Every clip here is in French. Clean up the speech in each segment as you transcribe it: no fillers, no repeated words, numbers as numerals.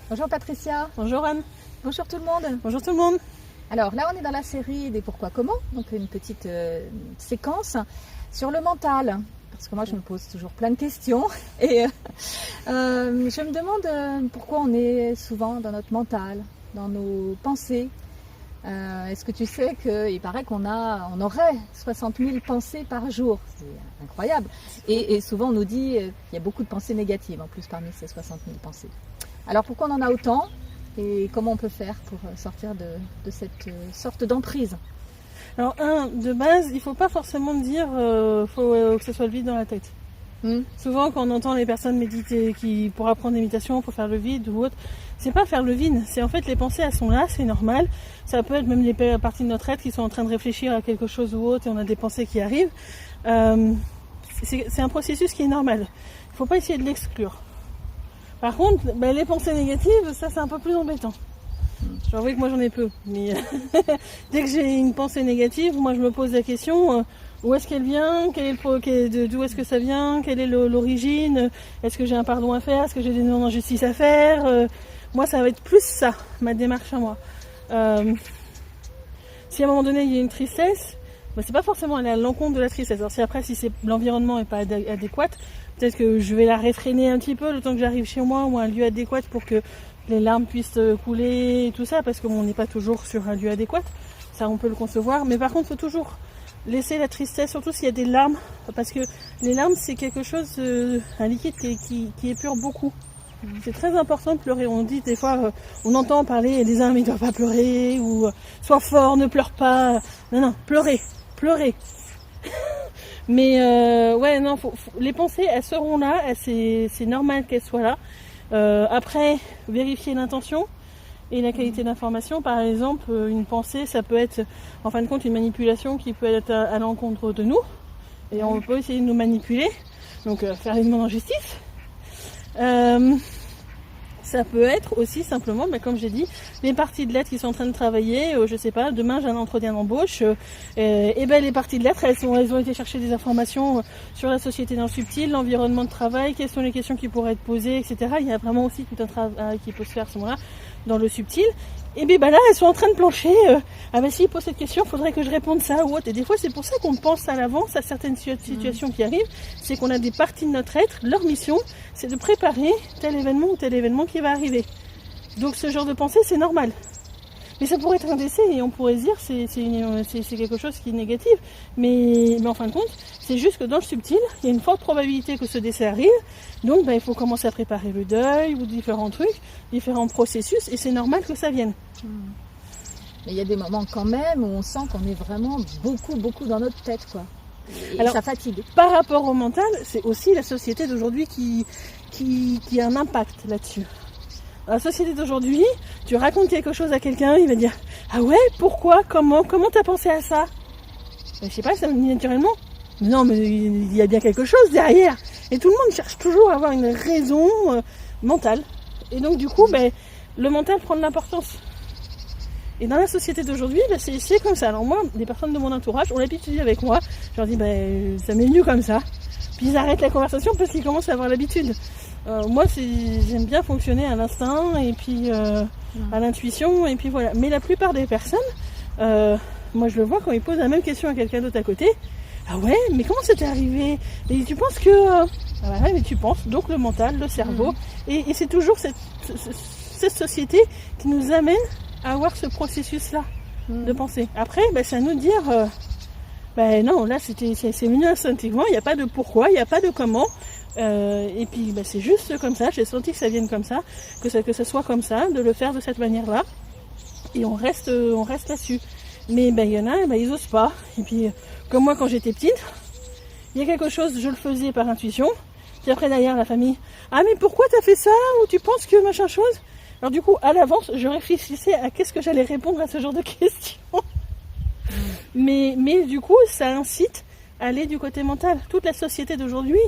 Bonjour Patricia. Bonjour Anne. Bonjour tout le monde. Bonjour tout le monde. Alors là, on est dans la série des pourquoi comment, donc une petite séquence sur le mental. Parce que moi, je me pose toujours plein de questions et je me demande pourquoi on est souvent dans notre mental, dans nos pensées. Est-ce que tu sais qu'il paraît qu'on aurait 60 000 pensées par jour? C'est incroyable. Et souvent, on nous dit qu'il y a beaucoup de pensées négatives en plus parmi ces 60 000 pensées. Alors pourquoi on en a autant et comment on peut faire pour sortir de cette sorte d'emprise? Alors de base, il ne faut pas forcément dire que ce soit le vide dans la tête. Souvent quand on entend les personnes méditer pour apprendre des méditations, pour faire le vide ou autre, c'est pas faire le vide, c'est en fait les pensées elles sont là, c'est normal. Ça peut être même les parties de notre être qui sont en train de réfléchir à quelque chose ou autre et on a des pensées qui arrivent. C'est un processus qui est normal. Il ne faut pas essayer de l'exclure. Par contre, les pensées négatives, ça c'est un peu plus embêtant. J'avoue que moi j'en ai peu, mais dès que j'ai une pensée négative, moi je me pose la question où est-ce qu'elle vient, d'où est-ce que ça vient, quelle est l'origine, est-ce que j'ai un pardon à faire, est-ce que j'ai des non-justice à faire. Moi ça va être plus ça, ma démarche à moi. Si à un moment donné il y a une tristesse, c'est pas forcément aller à l'encontre de la tristesse. Alors si l'environnement n'est pas adéquat, peut-être que je vais la réfréner un petit peu le temps que j'arrive chez moi ou à un lieu adéquat pour que les larmes puissent couler et tout ça, parce qu'on n'est pas toujours sur un lieu adéquat, ça on peut le concevoir, mais par contre il faut toujours laisser la tristesse, surtout s'il y a des larmes, parce que les larmes c'est quelque chose, un liquide qui épure beaucoup. C'est très important de pleurer. On dit des fois, on entend parler des âmes, ils ne doivent pas pleurer, ou sois fort, ne pleure pas. Non, pleurez. Mais les pensées, elles seront là, c'est normal qu'elles soient là. Après, vérifier l'intention et la qualité d'information. Par exemple, une pensée, ça peut être, en fin de compte, une manipulation qui peut être à l'encontre de nous. Et on peut essayer de nous manipuler, donc faire les demandes en justice. Ça peut être aussi simplement, comme j'ai dit, les parties de l'être qui sont en train de travailler, je sais pas, demain j'ai un entretien d'embauche, les parties de l'être, elles ont été chercher des informations sur la société dans le subtil, l'environnement de travail, quelles sont les questions qui pourraient être posées, etc. Il y a vraiment aussi tout un travail qui peut se faire à ce moment-là dans le subtil. Et là, elles sont en train de plancher. S'il pose cette question, il faudrait que je réponde ça ou autre. Et des fois, c'est pour ça qu'on pense à l'avance à certaines situations qui arrivent. C'est qu'on a des parties de notre être, leur mission, c'est de préparer tel événement ou tel événement qui va arriver. Donc ce genre de pensée, c'est normal. Mais ça pourrait être un décès et on pourrait se dire c'est quelque chose qui est négatif. Mais en fin de compte, c'est juste que dans le subtil, il y a une forte probabilité que ce décès arrive. Donc il faut commencer à préparer le deuil ou différents trucs, différents processus, et c'est normal que ça vienne. Mais il y a des moments quand même où on sent qu'on est vraiment beaucoup dans notre tête, quoi. Alors, ça fatigue. Par rapport au mental, c'est aussi la société d'aujourd'hui qui a un impact là-dessus. Dans la société d'aujourd'hui, tu racontes quelque chose à quelqu'un, il va dire « Ah ouais, pourquoi, comment t'as pensé à ça ?» Je sais pas, ça me dit naturellement. Non, mais il y a bien quelque chose derrière. Et tout le monde cherche toujours à avoir une raison mentale. Et donc du coup, le mental prend de l'importance. Et dans la société d'aujourd'hui, c'est comme ça. Alors moi, des personnes de mon entourage ont l'habitude avec moi. Je leur dis, ça m'est venu comme ça. Puis ils arrêtent la conversation parce qu'ils commencent à avoir l'habitude. Moi, j'aime bien fonctionner à l'instinct et puis à l'intuition. Et puis voilà. Mais la plupart des personnes, moi je le vois quand ils posent la même question à quelqu'un d'autre à côté. Ah ouais, mais comment ça t'est arrivé? Et tu penses que... mais tu penses, donc le mental, le cerveau. Et c'est toujours cette société qui nous amène à avoir ce processus-là de pensée. Après, c'est à nous de dire... non, là c'est venu instinctivement, il n'y a pas de pourquoi, il n'y a pas de comment. Et puis c'est juste comme ça, j'ai senti que ça vienne comme ça, que ça soit comme ça, de le faire de cette manière-là. Et on reste là-dessus. Mais il y en a, ils osent pas. Et puis, comme moi quand j'étais petite, il y a quelque chose, je le faisais par intuition. Puis après derrière la famille, ah mais pourquoi t'as fait ça? Ou tu penses que machin chose? Alors du coup, à l'avance, je réfléchissais à qu'est-ce que j'allais répondre à ce genre de questions. Mais du coup, ça incite à aller du côté mental. Toute la société d'aujourd'hui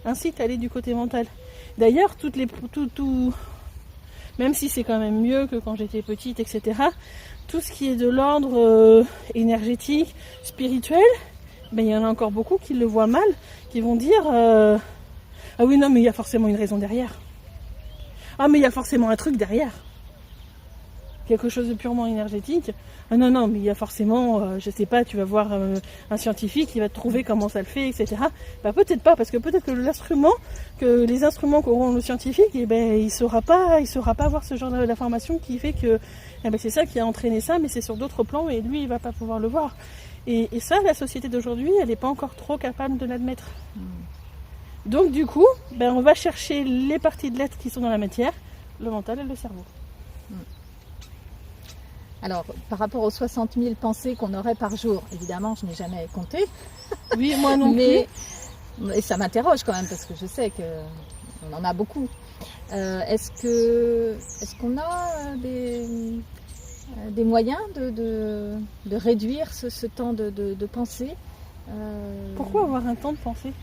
incite à aller du côté mental. D'ailleurs, même si c'est quand même mieux que quand j'étais petite, etc., tout ce qui est de l'ordre énergétique, spirituel, il y en a encore beaucoup qui le voient mal, qui vont dire ah oui non mais il y a forcément une raison derrière. Ah mais il y a forcément un truc derrière. Quelque chose de purement énergétique. Ah non, mais il y a forcément, je sais pas, tu vas voir un scientifique qui va te trouver comment ça le fait, etc. Bah peut-être pas, parce que peut-être que les instruments qu'auront le scientifique, eh ben il saura pas avoir ce genre d'information qui fait que eh ben, c'est ça qui a entraîné ça, mais c'est sur d'autres plans et lui il va pas pouvoir le voir. Et ça, la société d'aujourd'hui, elle n'est pas encore trop capable de l'admettre. Donc du coup, ben, on va chercher les parties de l'être qui sont dans la matière, le mental et le cerveau. Alors, par rapport aux 60 000 pensées qu'on aurait par jour, évidemment, je n'ai jamais compté. Oui, moi non plus. Et ça m'interroge quand même, parce que je sais qu'on en a beaucoup. Est-ce qu'on a des moyens de réduire ce temps de pensée? Pourquoi avoir un temps de pensée?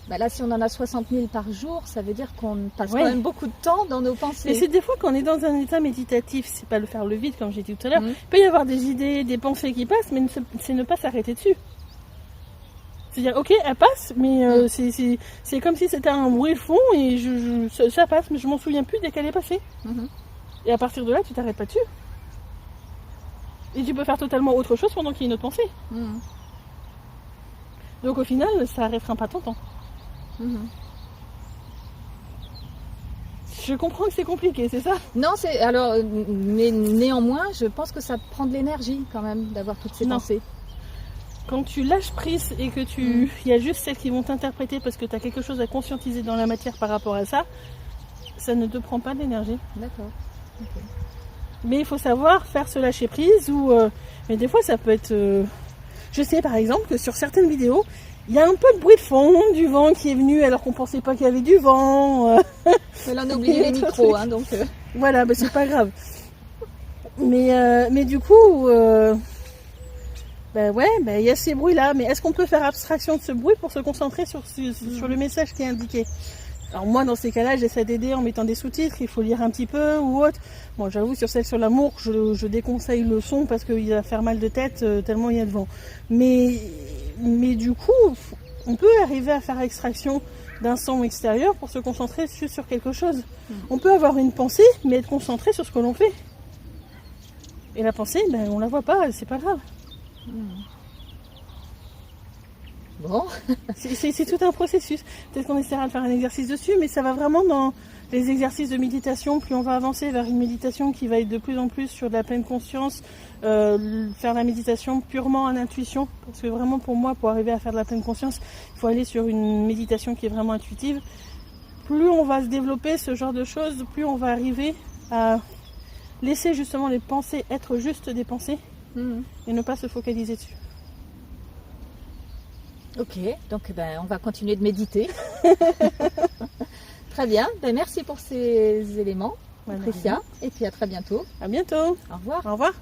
Bah là, si on en a 60 000 par jour, ça veut dire qu'on passe quand même beaucoup de temps dans nos pensées. Mais c'est des fois quand on est dans un état méditatif, c'est pas le faire le vide, comme j'ai dit tout à l'heure. Il peut y avoir des idées, des pensées qui passent, mais c'est ne pas s'arrêter dessus. C'est-à-dire, ok, elle passe, mais c'est comme si c'était un bruit de fond et ça passe, mais je m'en souviens plus dès qu'elle est passée. Et à partir de là, tu t'arrêtes pas dessus. Et tu peux faire totalement autre chose pendant qu'il y a une autre pensée. Donc au final, ça restreint pas ton temps. Je comprends que c'est compliqué, c'est ça? Non, mais néanmoins, je pense que ça prend de l'énergie quand même d'avoir toutes ces pensées. Quand tu lâches prise et que il y a juste celles qui vont t'interpréter parce que tu as quelque chose à conscientiser dans la matière par rapport à ça, ça ne te prend pas de l'énergie. D'accord. Okay. Mais il faut savoir faire ce lâcher prise mais des fois ça peut être... Je sais par exemple que sur certaines vidéos, il y a un peu de bruit de fond, du vent qui est venu alors qu'on pensait pas qu'il y avait du vent. Mais là on a oublié les micros, donc... Voilà, bah, c'est pas grave. Mais du coup, il y a ces bruits-là. Mais est-ce qu'on peut faire abstraction de ce bruit pour se concentrer sur le message qui est indiqué? Alors moi, dans ces cas-là, j'essaie d'aider en mettant des sous-titres, il faut lire un petit peu ou autre. Bon, j'avoue, sur celle sur l'amour, je déconseille le son parce qu'il va faire mal de tête tellement il y a de vent. Mais du coup, on peut arriver à faire extraction d'un son extérieur pour se concentrer juste sur quelque chose. On peut avoir une pensée, mais être concentré sur ce que l'on fait. Et la pensée, on la voit pas, c'est pas grave. Bon. C'est tout un processus. Peut-être qu'on essaiera de faire un exercice dessus, mais ça va vraiment dans les exercices de méditation. Plus on va avancer vers une méditation qui va être de plus en plus sur de la pleine conscience, faire la méditation purement en intuition. Parce que vraiment pour moi, pour arriver à faire de la pleine conscience, il faut aller sur une méditation qui est vraiment intuitive. Plus on va se développer ce genre de choses, plus on va arriver à laisser justement les pensées être juste des pensées et ne pas se focaliser dessus. Ok, donc on va continuer de méditer. Très bien, merci pour ces éléments, Patricia, et puis à très bientôt. À bientôt. Au revoir. Au revoir.